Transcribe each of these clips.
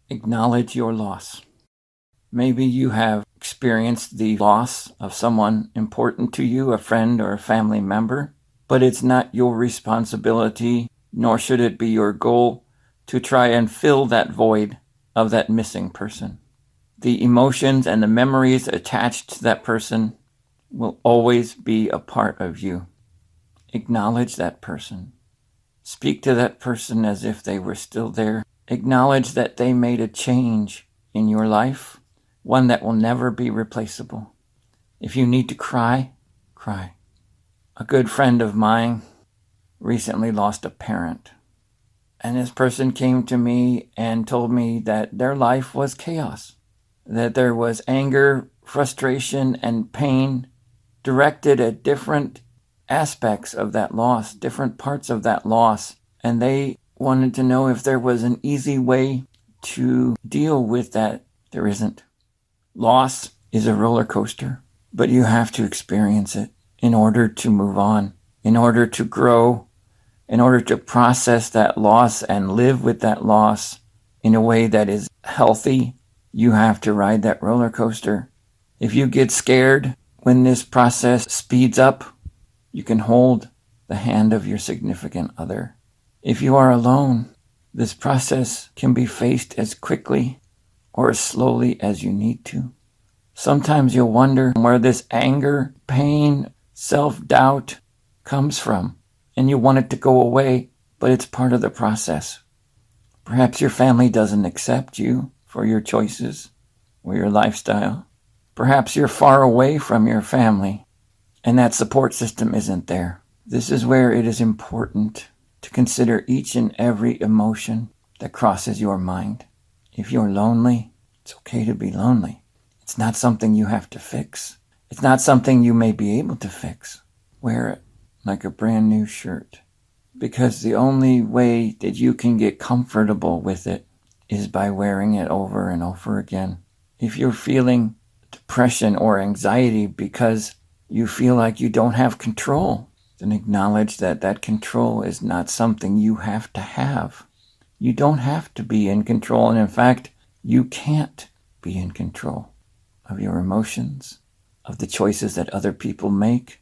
Acknowledge your loss. Maybe you have experienced the loss of someone important to you, a friend or a family member, but it's not your responsibility, nor should it be your goal, to try and fill that void of that missing person. The emotions and the memories attached to that person will always be a part of you. Acknowledge that person. Speak to that person as if they were still there. Acknowledge that they made a change in your life, one that will never be replaceable. If you need to cry, cry. A good friend of mine recently lost a parent, and this person came to me and told me that their life was chaos, that there was anger, frustration, and pain directed at different aspects of that loss, different parts of that loss, and they wanted to know if there was an easy way to deal with that. There isn't. Loss is a roller coaster, but you have to experience it in order to move on, in order to grow, in order to process that loss and live with that loss in a way that is healthy. You have to ride that roller coaster. If you get scared when this process speeds up, you can hold the hand of your significant other. If you are alone, this process can be faced as quickly or as slowly as you need to. Sometimes you'll wonder where this anger, pain, self-doubt comes from, and you want it to go away, but it's part of the process. Perhaps your family doesn't accept you for your choices or your lifestyle. Perhaps you're far away from your family, and that support system isn't there. This is where it is important to consider each and every emotion that crosses your mind. If you're lonely, it's okay to be lonely. It's not something you have to fix. It's not something you may be able to fix. Wear it like a brand new shirt, because the only way that you can get comfortable with it is by wearing it over and over again. If you're feeling depression or anxiety because you feel like you don't have control, then acknowledge that that control is not something you have to have. You don't have to be in control, and in fact, you can't be in control of your emotions, of the choices that other people make,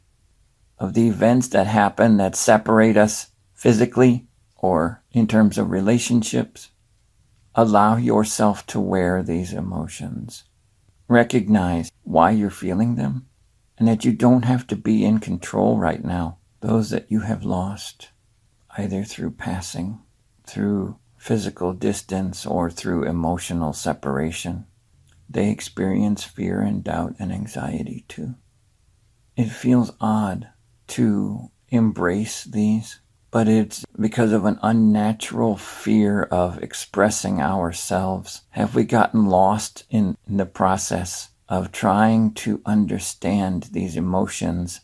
of the events that happen that separate us physically or in terms of relationships. Allow yourself to wear these emotions. Recognize why you're feeling them, and that you don't have to be in control right now. Those that you have lost, either through passing, through physical distance, or through emotional separation, they experience fear and doubt and anxiety too. It feels odd to embrace these, but it's because of an unnatural fear of expressing ourselves. Have we gotten lost in the process of trying to understand these emotions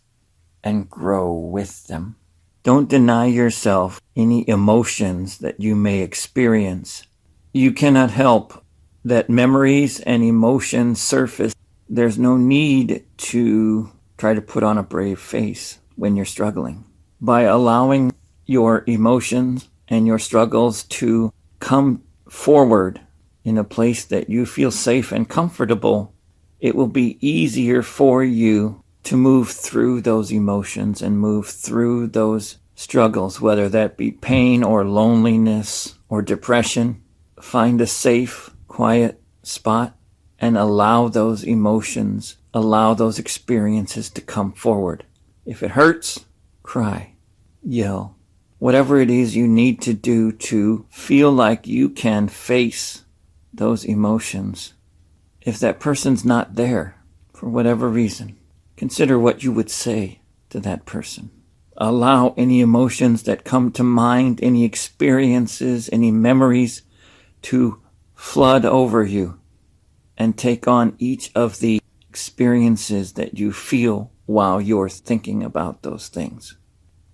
and grow with them? Don't deny yourself any emotions that you may experience. You cannot help that memories and emotions surface. There's no need to try to put on a brave face when you're struggling. By allowing your emotions and your struggles to come forward in a place that you feel safe and comfortable, it will be easier for you to move through those emotions and move through those struggles, whether that be pain or loneliness or depression. Find a safe, quiet spot and allow those emotions, allow those experiences to come forward. If it hurts, cry, yell, whatever it is you need to do to feel like you can face those emotions. If that person's not there for whatever reason, consider what you would say to that person. Allow any emotions that come to mind, any experiences, any memories to flood over you and take on each of the experiences that you feel while you're thinking about those things.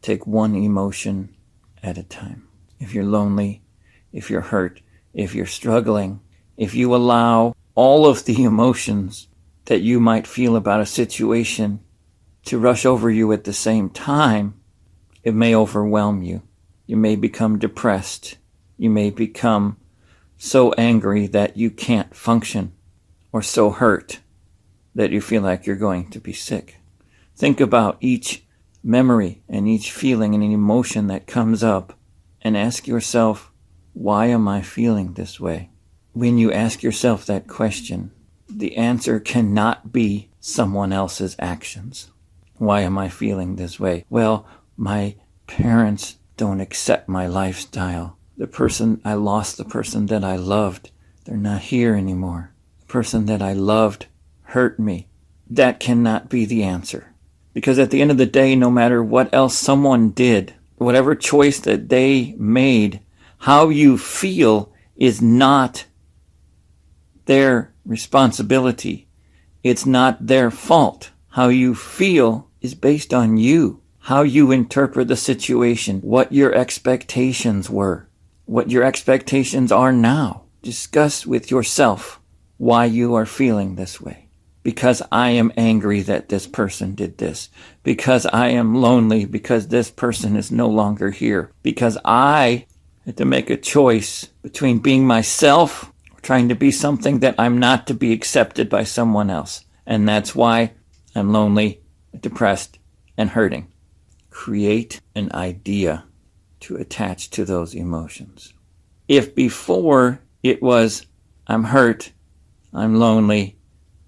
Take one emotion at a time. If you're lonely, if you're hurt, if you're struggling, if you allow all of the emotions that you might feel about a situation to rush over you at the same time, it may overwhelm you. You may become depressed. You may become so angry that you can't function, or so hurt that you feel like you're going to be sick. Think about each memory and each feeling and emotion that comes up and ask yourself, why am I feeling this way? When you ask yourself that question, the answer cannot be someone else's actions. Why am I feeling this way? Well, my parents don't accept my lifestyle. I lost the person that I loved. They're not here anymore. The person that I loved hurt me. That cannot be the answer. Because at the end of the day, no matter what else someone did, whatever choice that they made, how you feel is not their responsibility. It's not their fault. How you feel is based on you, how you interpret the situation, what your expectations were, what your expectations are now. Discuss with yourself why you are feeling this way. Because I am angry that this person did this. Because I am lonely because this person is no longer here. Because I had to make a choice between being myself or trying to be something that I'm not to be accepted by someone else. And that's why I'm lonely, depressed, and hurting. Create an idea to attach to those emotions. If before it was, I'm hurt, I'm lonely,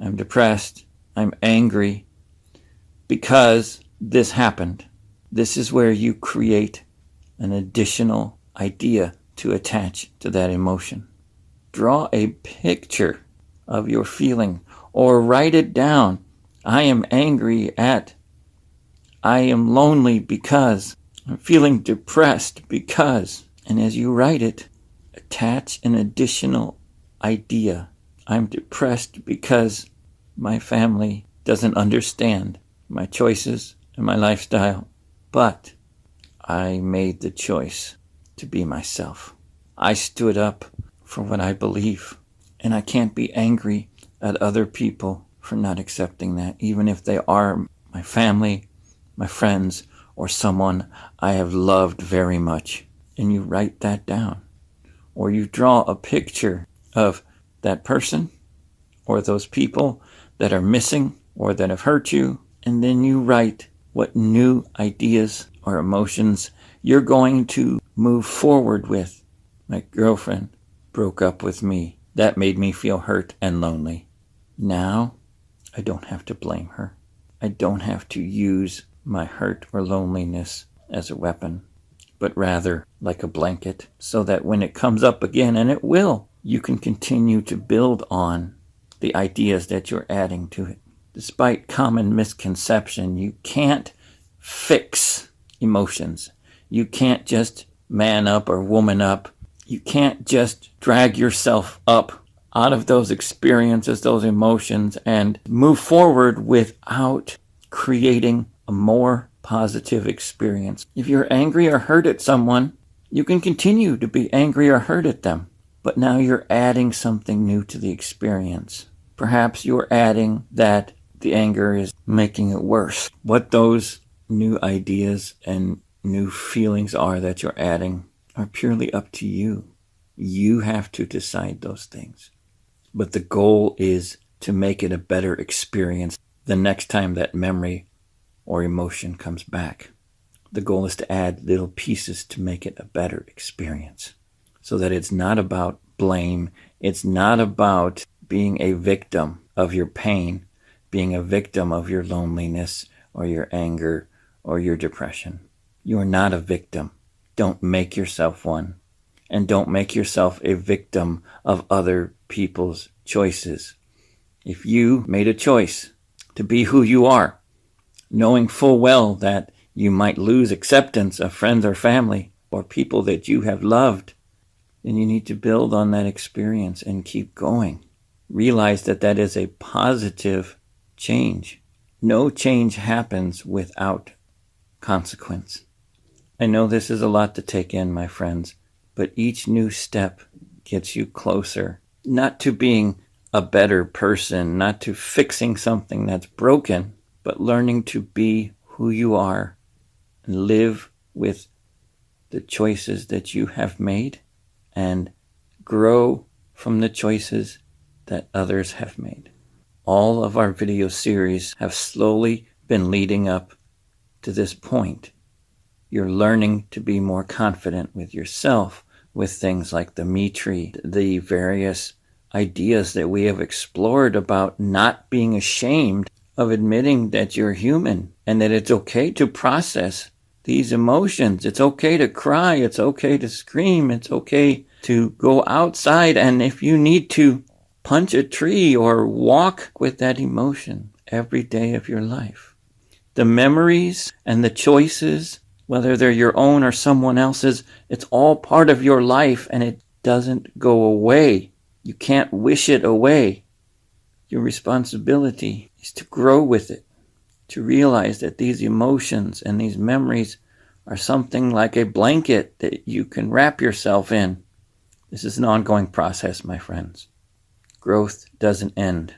I'm depressed, I'm angry because this happened, this is where you create an additional idea to attach to that emotion. Draw a picture of your feeling or write it down. I am angry at, I am lonely because, I'm feeling depressed because, and as you write it, attach an additional idea. I'm depressed because my family doesn't understand my choices and my lifestyle, but I made the choice to be myself. I stood up for what I believe, and I can't be angry at other people for not accepting that, even if they are my family, my friends, or someone I have loved very much. And you write that down. Or you draw a picture of that person or those people that are missing or that have hurt you, and then you write what new ideas or emotions you're going to move forward with. My girlfriend broke up with me. That made me feel hurt and lonely. Now, I don't have to blame her. I don't have to use my hurt or loneliness as a weapon, but rather like a blanket, so that when it comes up again, and it will, you can continue to build on the ideas that you're adding to it. Despite common misconception, you can't fix emotions. You can't just man up or woman up. You can't just drag yourself up out of those experiences, those emotions, and move forward without creating a more positive experience. If you're angry or hurt at someone, you can continue to be angry or hurt at them, but now you're adding something new to the experience. Perhaps you're adding that the anger is making it worse. What those new ideas and new feelings are that you're adding are purely up to you. You have to decide those things. But the goal is to make it a better experience the next time that memory or emotion comes back. The goal is to add little pieces to make it a better experience, so that it's not about blame. It's not about being a victim of your pain, being a victim of your loneliness or your anger or your depression. You are not a victim. Don't make yourself one. And don't make yourself a victim of other people's choices. If you made a choice to be who you are, knowing full well that you might lose acceptance of friends or family or people that you have loved, then you need to build on that experience and keep going. Realize that that is a positive change. No change happens without consequence. I know this is a lot to take in, my friends, but each new step gets you closer, not to being a better person, not to fixing something that's broken, but learning to be who you are and live with the choices that you have made and grow from the choices that others have made. All of our video series have slowly been leading up to this point. You're learning to be more confident with yourself with things like the me tree, the various ideas that we have explored about not being ashamed of admitting that you're human and that it's okay to process these emotions. It's okay to cry. It's okay to scream. It's okay to go outside, and if you need to, punch a tree or walk with that emotion every day of your life. The memories and the choices, whether they're your own or someone else's, it's all part of your life, and it doesn't go away. You can't wish it away. Your responsibility is to grow with it, to realize that these emotions and these memories are something like a blanket that you can wrap yourself in. This is an ongoing process, my friends. Growth doesn't end.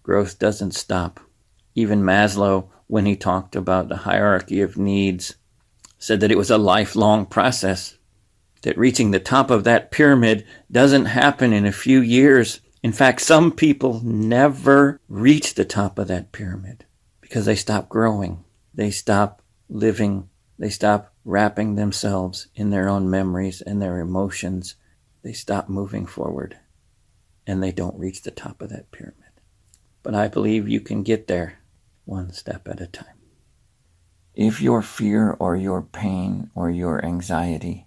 Growth doesn't stop. Even Maslow, when he talked about the hierarchy of needs, said that it was a lifelong process, that reaching the top of that pyramid doesn't happen in a few years. In fact, some people never reach the top of that pyramid because they stop growing. They stop living. They stop wrapping themselves in their own memories and their emotions. They stop moving forward, and they don't reach the top of that pyramid. But I believe you can get there one step at a time. If your fear or your pain or your anxiety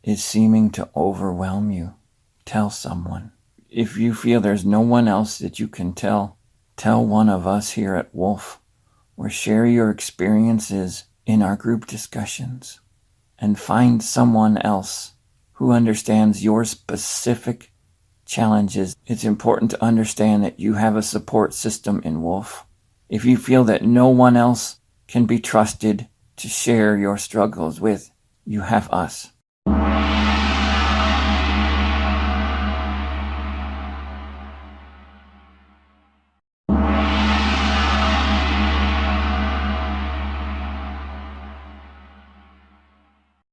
is seeming to overwhelm you, tell someone. If you feel there's no one else that you can tell one of us here at Wolf, or share your experiences in our group discussions, and find someone else who understands your specific challenges. It's important to understand that you have a support system in Wolf. If you feel that no one else can be trusted to share your struggles with, you have us.